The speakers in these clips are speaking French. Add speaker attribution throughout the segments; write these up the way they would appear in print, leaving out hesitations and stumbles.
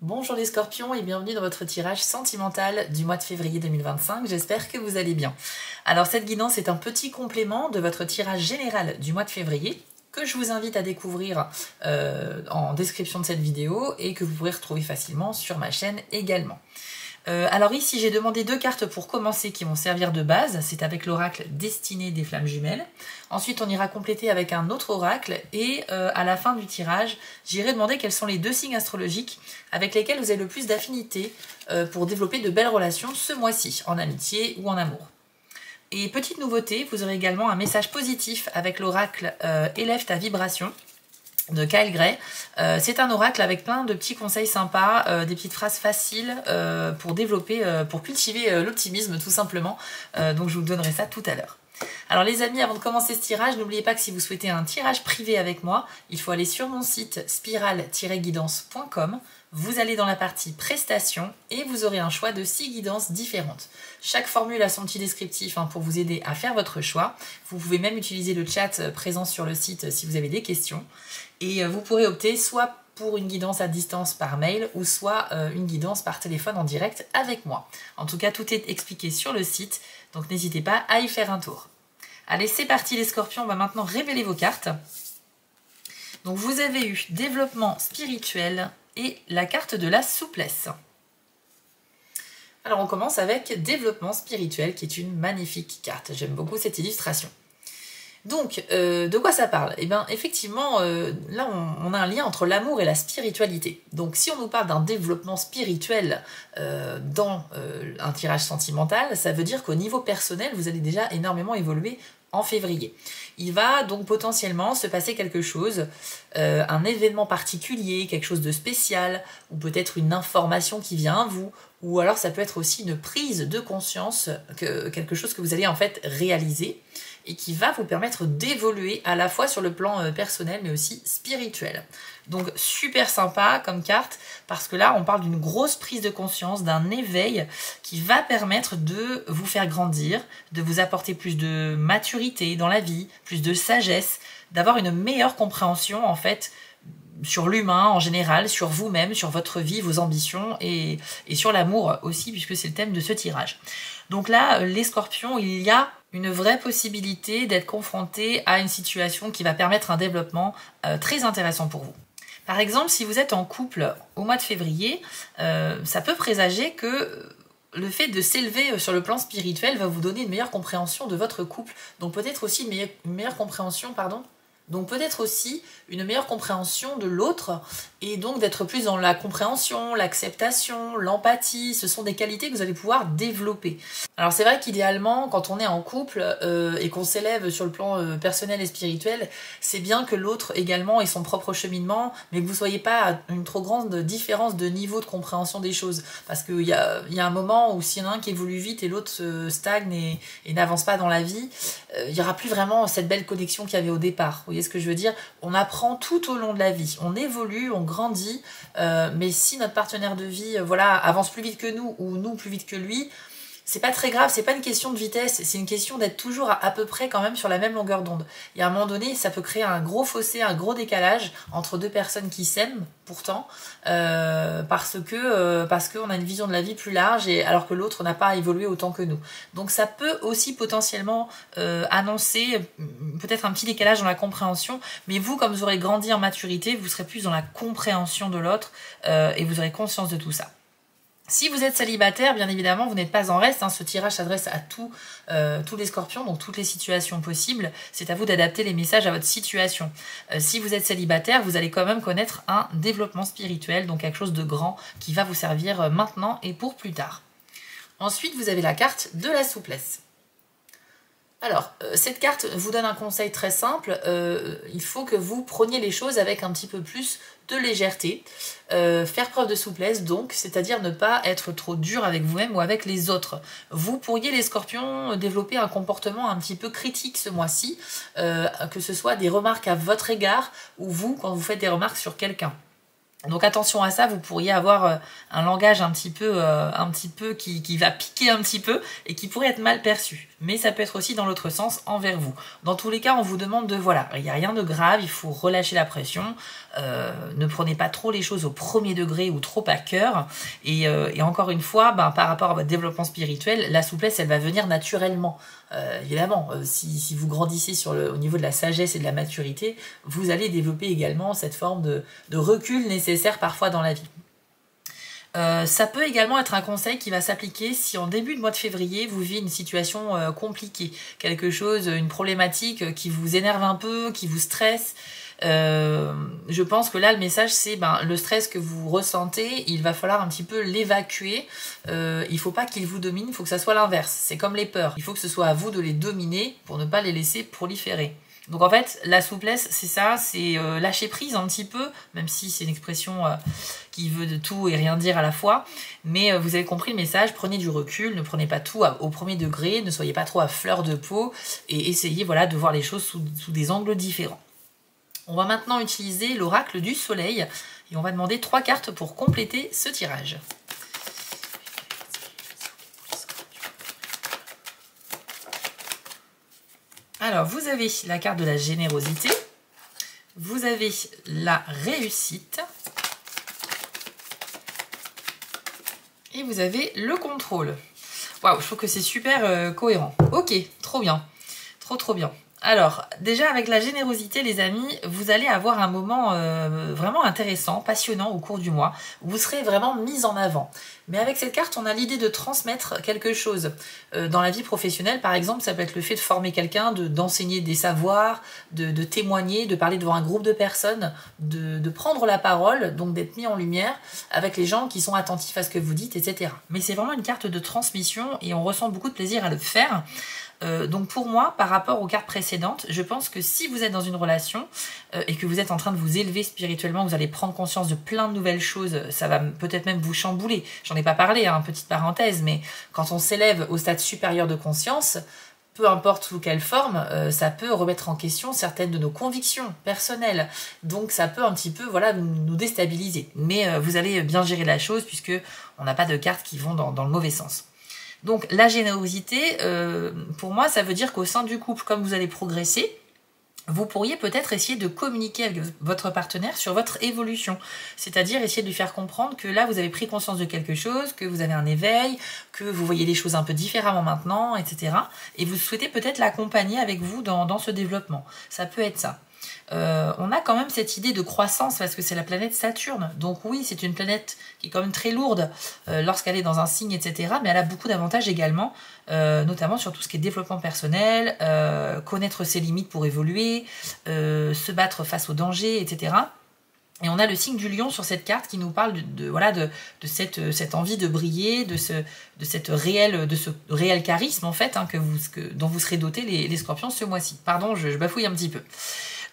Speaker 1: Bonjour les scorpions et bienvenue dans votre tirage sentimental du mois de février 2025, j'espère que vous allez bien. Alors cette guidance est un petit complément de votre tirage général du mois de février que je vous invite à découvrir en description de cette vidéo et que vous pourrez retrouver facilement sur ma chaîne également. Alors ici j'ai demandé 2 cartes pour commencer qui vont servir de base, c'est avec l'oracle Destinée des flammes jumelles. Ensuite on ira compléter avec un autre oracle et à la fin du tirage j'irai demander quels sont les 2 signes astrologiques avec lesquels vous avez le plus d'affinité pour développer de belles relations ce mois-ci, en amitié ou en amour. Et petite nouveauté, vous aurez également un message positif avec l'oracle Élève ta vibration de Kyle Gray. C'est un oracle avec plein de petits conseils sympas, des petites phrases faciles pour développer, pour cultiver l'optimisme tout simplement. Donc je vous donnerai ça tout à l'heure. Alors les amis, avant de commencer ce tirage, n'oubliez pas que si vous souhaitez un tirage privé avec moi, il faut aller sur mon site spiral-guidance.com. Vous allez dans la partie prestations et vous aurez un choix de 6 guidances différentes. Chaque formule a son petit descriptif pour vous aider à faire votre choix. Vous pouvez même utiliser le chat présent sur le site si vous avez des questions. Et vous pourrez opter soit pour une guidance à distance par mail ou soit une guidance par téléphone en direct avec moi. En tout cas, tout est expliqué sur le site, donc n'hésitez pas à y faire un tour. Allez, c'est parti les scorpions, on va maintenant révéler vos cartes. Donc vous avez eu développement spirituel et la carte de la souplesse. Alors on commence avec développement spirituel qui est une magnifique carte. J'aime beaucoup cette illustration. Donc, de quoi ça parle? Eh bien, effectivement, là, on a un lien entre l'amour et la spiritualité. Donc, si on nous parle d'un développement spirituel dans un tirage sentimental, ça veut dire qu'au niveau personnel, vous allez déjà énormément évoluer en février. Il va donc potentiellement se passer quelque chose, un événement particulier, quelque chose de spécial, ou peut-être une information qui vient à vous, ou alors ça peut être aussi une prise de conscience, quelque chose que vous allez en fait réaliser, et qui va vous permettre d'évoluer à la fois sur le plan personnel mais aussi spirituel. Donc super sympa comme carte parce que là on parle d'une grosse prise de conscience, d'un éveil qui va permettre de vous faire grandir, de vous apporter plus de maturité dans la vie, plus de sagesse, d'avoir une meilleure compréhension en fait sur l'humain en général, sur vous-même, sur votre vie, vos ambitions et sur l'amour aussi puisque c'est le thème de ce tirage. Donc là, les scorpions, il y a une vraie possibilité d'être confronté à une situation qui va permettre un développement très intéressant pour vous. Par exemple, si vous êtes en couple au mois de février, ça peut présager que le fait de s'élever sur le plan spirituel va vous donner une meilleure compréhension de votre couple. Donc peut-être aussi une meilleure compréhension, donc peut-être aussi une meilleure compréhension de l'autre et donc d'être plus dans la compréhension, l'acceptation, l'empathie. Ce sont des qualités que vous allez pouvoir développer. Alors c'est vrai qu'idéalement, quand on est en couple et qu'on s'élève sur le plan personnel et spirituel, c'est bien que l'autre également ait son propre cheminement, mais que vous ne soyez pas à une trop grande différence de niveau de compréhension des choses. Parce qu'il y a un moment où s'il y en a un qui évolue vite et l'autre stagne et n'avance pas dans la vie, il n'y aura plus vraiment cette belle connexion qu'il y avait au départ. Vous voyez ce que je veux dire? On apprend tout au long de la vie, on évolue, on grandit, mais si notre partenaire de vie avance plus vite que nous ou nous plus vite que lui, c'est pas très grave, c'est pas une question de vitesse, c'est une question d'être toujours à peu près quand même sur la même longueur d'onde. Et à un moment donné, ça peut créer un gros fossé, un gros décalage entre 2 personnes qui s'aiment pourtant, parce qu'on a une vision de la vie plus large alors que l'autre n'a pas évolué autant que nous. Donc ça peut aussi potentiellement annoncer peut-être un petit décalage dans la compréhension, mais vous, comme vous aurez grandi en maturité, vous serez plus dans la compréhension de l'autre et vous aurez conscience de tout ça. Si vous êtes célibataire, bien évidemment, vous n'êtes pas en reste. Ce tirage s'adresse à tous les scorpions, donc toutes les situations possibles. C'est à vous d'adapter les messages à votre situation. Si vous êtes célibataire, vous allez quand même connaître un développement spirituel, donc quelque chose de grand qui va vous servir maintenant et pour plus tard. Ensuite, vous avez la carte de la souplesse. Alors, cette carte vous donne un conseil très simple. Il faut que vous preniez les choses avec un petit peu plus de légèreté, faire preuve de souplesse donc, c'est-à-dire ne pas être trop dur avec vous-même ou avec les autres. Vous pourriez, les scorpions, développer un comportement un petit peu critique ce mois-ci, que ce soit des remarques à votre égard ou vous, quand vous faites des remarques sur quelqu'un. Donc attention à ça, vous pourriez avoir un langage un petit peu qui va piquer un petit peu et qui pourrait être mal perçu. mais ça peut être aussi dans l'autre sens envers vous. Dans tous les cas, on vous demande de, voilà, il n'y a rien de grave, il faut relâcher la pression, ne prenez pas trop les choses au premier degré ou trop à cœur, et encore une fois, par rapport à votre développement spirituel, la souplesse, elle va venir naturellement. Évidemment, si vous grandissez au niveau de la sagesse et de la maturité, vous allez développer également cette forme de recul nécessaire parfois dans la vie. Ça peut également être un conseil qui va s'appliquer si en début de mois de février, vous vivez une situation compliquée, quelque chose, une problématique qui vous énerve un peu, qui vous stresse. Je pense que là, le message, c'est le stress que vous ressentez, il va falloir un petit peu l'évacuer. Il faut pas qu'il vous domine, il faut que ça soit l'inverse. C'est comme les peurs. Il faut que ce soit à vous de les dominer pour ne pas les laisser proliférer. Donc en fait, la souplesse, c'est ça, c'est lâcher prise un petit peu, même si c'est une expression qui veut de tout et rien dire à la fois. Mais vous avez compris le message, prenez du recul, ne prenez pas tout au premier degré, ne soyez pas trop à fleur de peau et essayez de voir les choses sous des angles différents. On va maintenant utiliser l'oracle du soleil et on va demander 3 cartes pour compléter ce tirage. Alors, vous avez la carte de la générosité, vous avez la réussite et vous avez le contrôle. Waouh, je trouve que c'est super cohérent. Ok, trop bien, trop bien. Alors, déjà avec la générosité, les amis, vous allez avoir un moment vraiment intéressant, passionnant au cours du mois. Vous serez vraiment mis en avant. Mais avec cette carte, on a l'idée de transmettre quelque chose. Dans la vie professionnelle, par exemple, ça peut être le fait de former quelqu'un, d'enseigner des savoirs, de témoigner, de parler devant un groupe de personnes, de prendre la parole, donc d'être mis en lumière avec les gens qui sont attentifs à ce que vous dites, etc. Mais c'est vraiment une carte de transmission et on ressent beaucoup de plaisir à le faire. Donc pour moi, par rapport aux cartes précédentes, je pense que si vous êtes dans une relation et que vous êtes en train de vous élever spirituellement, vous allez prendre conscience de plein de nouvelles choses, ça va peut-être même vous chambouler. J'en ai pas parlé, petite parenthèse, mais quand on s'élève au stade supérieur de conscience, peu importe sous quelle forme, ça peut remettre en question certaines de nos convictions personnelles. Donc ça peut un petit peu nous déstabiliser. Mais vous allez bien gérer la chose puisque on n'a pas de cartes qui vont dans le mauvais sens. Donc la générosité, pour moi, ça veut dire qu'au sein du couple, comme vous allez progresser, vous pourriez peut-être essayer de communiquer avec votre partenaire sur votre évolution. C'est-à-dire essayer de lui faire comprendre que là, vous avez pris conscience de quelque chose, que vous avez un éveil, que vous voyez les choses un peu différemment maintenant, etc. Et vous souhaitez peut-être l'accompagner avec vous dans ce développement. Ça peut être ça. On a quand même cette idée de croissance parce que c'est la planète Saturne. Donc oui, c'est une planète qui est quand même très lourde lorsqu'elle est dans un signe, etc. Mais elle a beaucoup d'avantages également, notamment sur tout ce qui est développement personnel, connaître ses limites pour évoluer, se battre face aux dangers, etc. Et on a le signe du lion sur cette carte qui nous parle de cette envie de briller, de ce réel charisme en fait, dont vous serez dotés les scorpions ce mois-ci. Pardon, je bafouille un petit peu.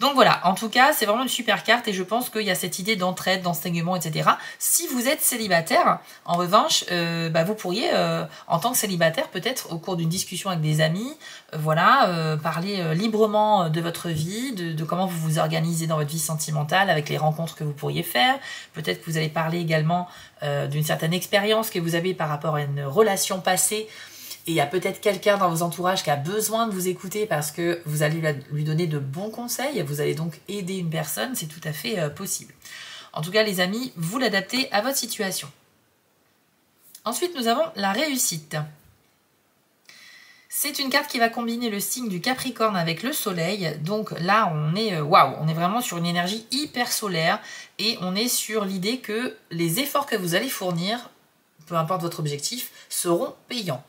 Speaker 1: Donc voilà, en tout cas, c'est vraiment une super carte et je pense qu'il y a cette idée d'entraide, d'enseignement, etc. Si vous êtes célibataire, en revanche, vous pourriez, en tant que célibataire, peut-être au cours d'une discussion avec des amis, parler librement de votre vie, de comment vous vous organisez dans votre vie sentimentale avec les rencontres que vous pourriez faire. Peut-être que vous allez parler également d'une certaine expérience que vous avez par rapport à une relation passée. Et il y a peut-être quelqu'un dans vos entourages qui a besoin de vous écouter parce que vous allez lui donner de bons conseils. Vous allez donc aider une personne, c'est tout à fait possible. En tout cas, les amis, vous l'adaptez à votre situation. Ensuite, nous avons la réussite. C'est une carte qui va combiner le signe du Capricorne avec le soleil. Donc là, on est on est vraiment sur une énergie hyper solaire et on est sur l'idée que les efforts que vous allez fournir, peu importe votre objectif, seront payants.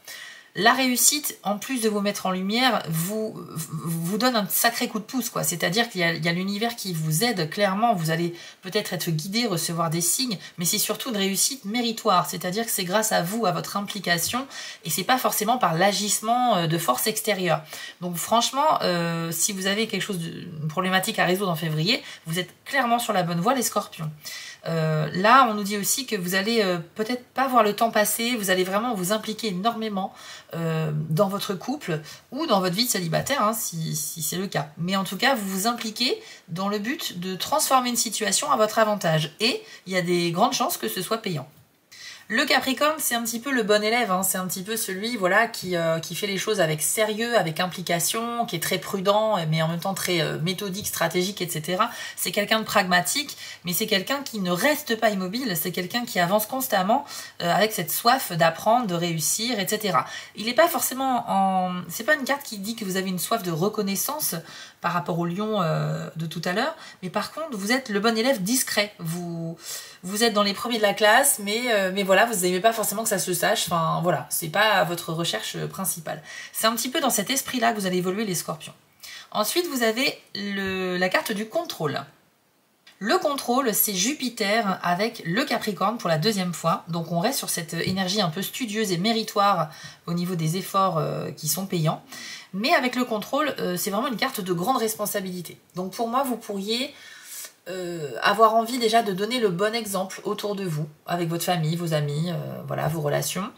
Speaker 1: La réussite, en plus de vous mettre en lumière, vous donne un sacré coup de pouce, quoi. C'est-à-dire qu'il y a l'univers qui vous aide clairement. Vous allez peut-être être guidé, recevoir des signes, mais c'est surtout une réussite méritoire. C'est-à-dire que c'est grâce à vous, à votre implication, et c'est pas forcément par l'agissement de force extérieure. Donc franchement, si vous avez une problématique à résoudre en février, vous êtes clairement sur la bonne voie, les Scorpions. Là, on nous dit aussi que vous allez peut-être pas voir le temps passer, vous allez vraiment vous impliquer énormément dans votre couple ou dans votre vie de célibataire, si c'est le cas. Mais en tout cas, vous vous impliquez dans le but de transformer une situation à votre avantage. Et il y a des grandes chances que ce soit payant. Le Capricorne, c'est un petit peu le bon élève, hein. C'est un petit peu celui voilà, qui fait les choses avec sérieux, avec implication, qui est très prudent, mais en même temps très méthodique, stratégique, etc. C'est quelqu'un de pragmatique, mais c'est quelqu'un qui ne reste pas immobile, c'est quelqu'un qui avance constamment avec cette soif d'apprendre, de réussir, etc. Il n'est pas forcément en... C'est pas une carte qui dit que vous avez une soif de reconnaissance par rapport au lion de tout à l'heure, mais par contre, vous êtes le bon élève discret. Vous êtes dans les premiers de la classe, mais voilà, vous n'aimez pas forcément que ça se sache. Enfin, voilà, c'est pas votre recherche principale. C'est un petit peu dans cet esprit-là que vous allez évoluer les scorpions. Ensuite, vous avez la carte du contrôle. Le contrôle, c'est Jupiter avec le Capricorne pour la deuxième fois. Donc on reste sur cette énergie un peu studieuse et méritoire au niveau des efforts qui sont payants. Mais avec le contrôle, c'est vraiment une carte de grande responsabilité. Donc pour moi, vous pourriez avoir envie déjà de donner le bon exemple autour de vous, avec votre famille, vos amis, voilà, vos relations.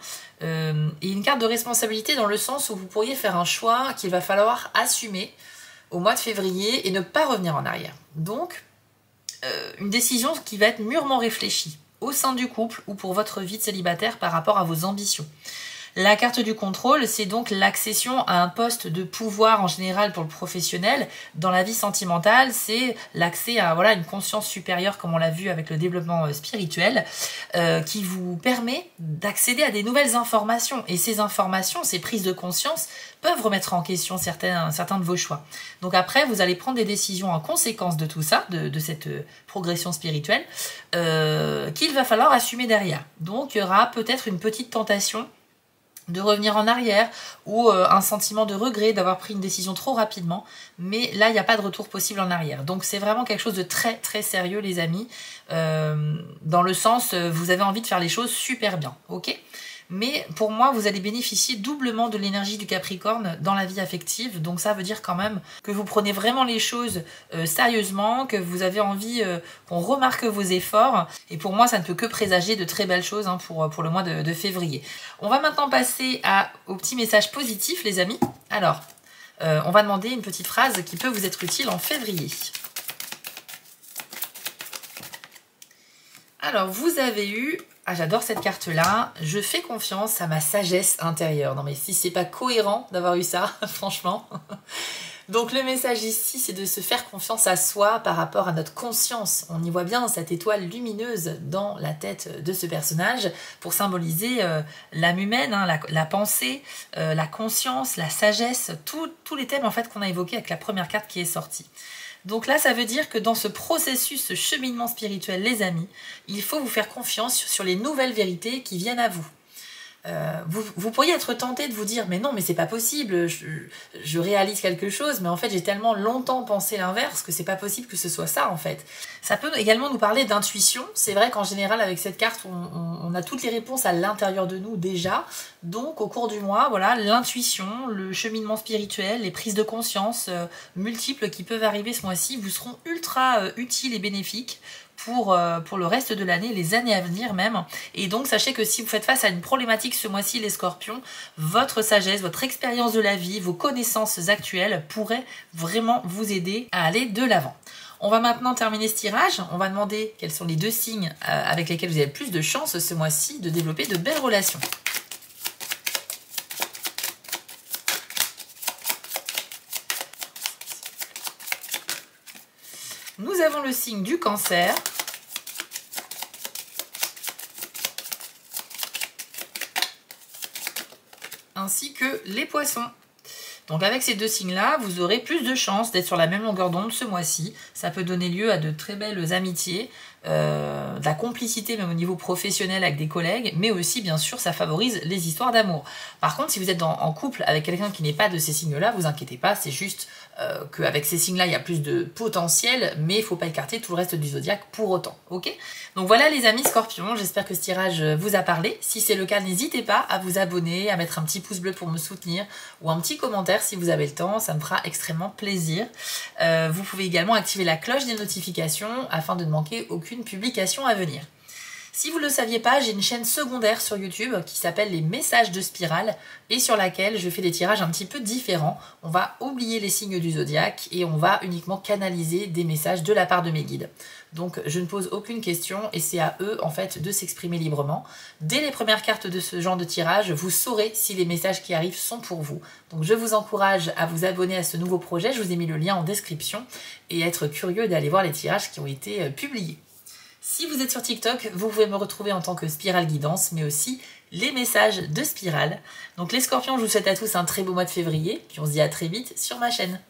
Speaker 1: Et une carte de responsabilité dans le sens où vous pourriez faire un choix qu'il va falloir assumer au mois de février et ne pas revenir en arrière. Donc, une décision qui va être mûrement réfléchie au sein du couple ou pour votre vie de célibataire par rapport à vos ambitions. La carte du contrôle, c'est donc l'accession à un poste de pouvoir en général pour le professionnel. Dans la vie sentimentale, c'est l'accès à voilà, une conscience supérieure, comme on l'a vu avec le développement spirituel, qui vous permet d'accéder à des nouvelles informations. Et ces informations, ces prises de conscience, peuvent remettre en question certains de vos choix. Donc après, vous allez prendre des décisions en conséquence de tout ça, de cette progression spirituelle, qu'il va falloir assumer derrière. Donc il y aura peut-être une petite tentation de revenir en arrière ou un sentiment de regret d'avoir pris une décision trop rapidement, mais là il n'y a pas de retour possible en arrière. Donc c'est vraiment quelque chose de très très sérieux les amis, dans le sens vous avez envie de faire les choses super bien, ok ? Mais pour moi, vous allez bénéficier doublement de l'énergie du Capricorne dans la vie affective. Donc ça veut dire quand même que vous prenez vraiment les choses sérieusement, que vous avez envie qu'on remarque vos efforts. Et pour moi, ça ne peut que présager de très belles choses pour le mois de février. On va maintenant passer au petit message positif, les amis. Alors, on va demander une petite phrase qui peut vous être utile en février. Alors, vous avez eu... Ah, j'adore cette carte-là. Je fais confiance à ma sagesse intérieure. Non, mais si c'est pas cohérent d'avoir eu ça, franchement. Donc, le message ici, c'est de se faire confiance à soi par rapport à notre conscience. On y voit bien cette étoile lumineuse dans la tête de ce personnage pour symboliser l'âme humaine, hein, la pensée, la conscience, la sagesse, tous les thèmes en fait qu'on a évoqués avec la première carte qui est sortie. Donc là, ça veut dire que dans ce processus, ce cheminement spirituel, les amis, il faut vous faire confiance sur les nouvelles vérités qui viennent à vous. Vous pourriez être tenté de vous dire mais non, mais c'est pas possible, je réalise quelque chose, mais en fait j'ai tellement longtemps pensé l'inverse que c'est pas possible que ce soit ça en fait. Ça peut également nous parler d'intuition. C'est vrai qu'en général avec cette carte on a toutes les réponses à l'intérieur de nous déjà, donc au cours du mois, voilà, l'intuition, le cheminement spirituel, les prises de conscience multiples qui peuvent arriver ce mois-ci vous seront ultra utiles et bénéfiques pour le reste de l'année, les années à venir même. Et donc sachez que si vous faites face à une problématique ce mois-ci les scorpions, votre sagesse, votre expérience de la vie, vos connaissances actuelles pourraient vraiment vous aider à aller de l'avant. On va maintenant terminer ce tirage. On va demander quels sont les 2 signes avec lesquels vous avez le plus de chances ce mois-ci de développer de belles relations. Nous avons le signe du Cancer. Ainsi que les Poissons. Donc avec ces 2 signes-là, vous aurez plus de chances d'être sur la même longueur d'onde ce mois-ci. Ça peut donner lieu à de très belles amitiés, de la complicité même au niveau professionnel avec des collègues, mais aussi bien sûr ça favorise les histoires d'amour. Par contre, si vous êtes en couple avec quelqu'un qui n'est pas de ces signes-là, vous inquiétez pas, c'est juste qu'avec ces signes-là, il y a plus de potentiel, mais il ne faut pas écarter tout le reste du zodiaque pour autant, ok ? Donc voilà les amis scorpions, j'espère que ce tirage vous a parlé. Si c'est le cas, n'hésitez pas à vous abonner, à mettre un petit pouce bleu pour me soutenir, ou un petit commentaire si vous avez le temps, ça me fera extrêmement plaisir. Vous pouvez également activer la cloche des notifications afin de ne manquer aucune publication à venir. Si vous ne le saviez pas, j'ai une chaîne secondaire sur YouTube qui s'appelle les messages de Spirale et sur laquelle je fais des tirages un petit peu différents. On va oublier les signes du zodiaque et on va uniquement canaliser des messages de la part de mes guides. Donc je ne pose aucune question et c'est à eux en fait de s'exprimer librement. Dès les premières cartes de ce genre de tirage, vous saurez si les messages qui arrivent sont pour vous. Donc je vous encourage à vous abonner à ce nouveau projet, je vous ai mis le lien en description et être curieux d'aller voir les tirages qui ont été publiés. Si vous êtes sur TikTok, vous pouvez me retrouver en tant que Spirale Guidance, mais aussi les messages de Spirale. Donc les scorpions, je vous souhaite à tous un très beau mois de février, puis on se dit à très vite sur ma chaîne.